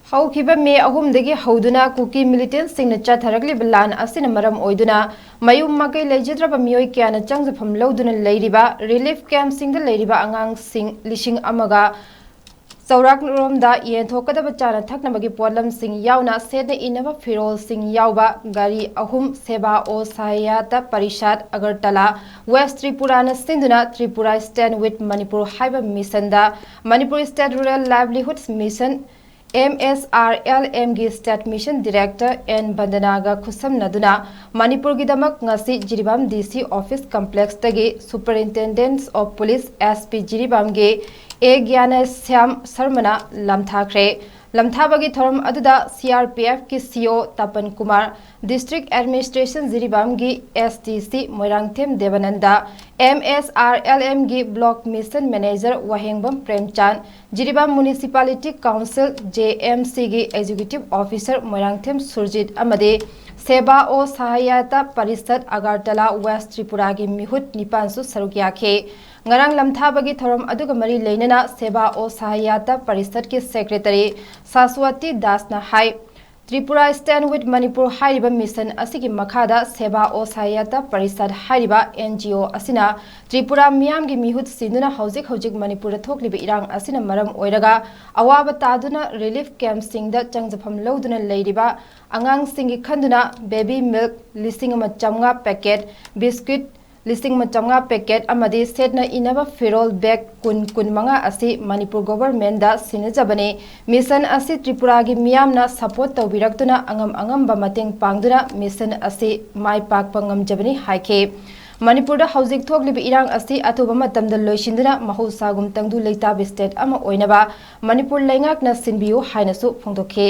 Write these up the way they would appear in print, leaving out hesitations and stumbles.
हौखिबा मे अहुमदगी हौदुना कुकी मिलिटेंट सिंह चथरगलिब लान असिना मरम ओइदुना मयुम मकै लेजिद्रबा मियोय क्याना चंगजफम लौदुना लेरिबा रिलीफ कैंप सिंह लेरिबा आंगांग सिंह लिशिंग अमगा चौराकरोमदा येंथोकदबा चाना थकनबगी पोलम सिंह यावना सेदना इनबा फिरोल सिंह यावबा गारी अहुम सेवा ओ सहायता परिषद अगरतला वेस्ट त्रिपुराना सिंधुना त्रिपुरा स्टैंड विथ मणिपुर हाइबा मिशनदा Manipur state rural livelihood mission MSRLM गी स्टेट मिशन डायरेक्टर एन बंदनागा खुसमनदुना Manipur गिदमक ngasi Jiribam DC office complex तगी superintendents of police SP Jiribam गे ए ज्ञान श्याम शर्मना लमथाख्रे लमथाबगी थोरम अदुदा CRPF की CO Tapan Kumar district administration Jiribam गी STC मोइरांगथेम देवानंदा MSRLM गी block mission manager Wahengbam Premchand Jiribam municipality council JMC गी एग्जीक्यूटिव ऑफिसर मोइरांगथेम सुरजीत अमदे सेवा ओ सहायता परिषद अगरतला वेस्ट त्रिपुरा की मिहुत निपानसु सरुक याखे ngarang lamthabagi thorom aduga mari leinana सेवा ओ सहायता परिषद के सेक्रेटरी सासवती दासना हाई त्रिपुरा स्टैंड विथ मणिपुर हाइरिबा मिशन असिगी मखादा सेवा ओ सहायता परिषद हाइरिबा NGO असिना त्रिपुरा मियाम गी मिहुत सिंदुना हौजिक मणिपुर थोकलिबा इरांग असिना मरम ओइरगा अवाबा तादुना रिलीफ कैंप सिंगदा चंगजफम लौदुना लेरिबा अंगांग सिंगी खंदुना बेबी मिल्क लिसिंग अमा चमगा पैकेट बिस्किट लिसिंग मचमगा पैकेट अमदी सेटना इनबा फिरोल बैग कुन मंगा असी मणिपुर गवर्नमेंट दा सिनजबने मिशन असी त्रिपुरा गी मियामना सपोर्ट तौबिरक्तुना अंगम मतेंग पांगदुना मिशन असी माई पाक पंगमजबनी हाइखे मणिपुर दा हौजिक थोकलिबा इरांग असी अथुबा मतमदा लोइसिंदुना महौसागुम तंगदु लेताब स्टेट अमा ओइनबा मणिपुर लेंगाकना सिनबियु हाइनसु फोंदोखे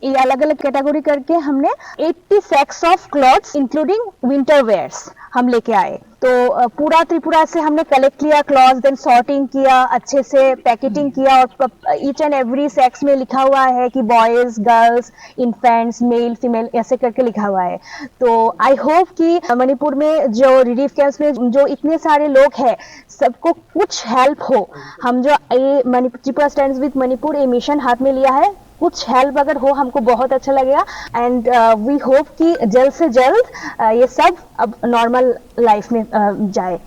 ये अलग अलग कैटेगरी करके हमने 80 sets of clothes including winter wears हम लेके आए। तो पूरा त्रिपुरा से हमने कलेक्ट किया क्लॉथ्स, देन सॉर्टिंग किया, अच्छे से पैकेटिंग किया और ईच एंड एवरी सेक्स में लिखा हुआ है कि boys, girls, infants, male, female ऐसे करके लिखा हुआ है। तो आई होप कि मणिपुर में जो रिलीफ कैंप्स में जो इतने सारे लोग हैं सबको कुछ हेल्प हो। हम जो ये त्रिपुरा स्टैंड्स विद मणिपुर ये मिशन हाथ में लिया है, कुछ हेल्प अगर हो हमको बहुत अच्छा लगेगा एंड वी होप कि जल्द से जल्द ये सब अब नॉर्मल लाइफ में जाए।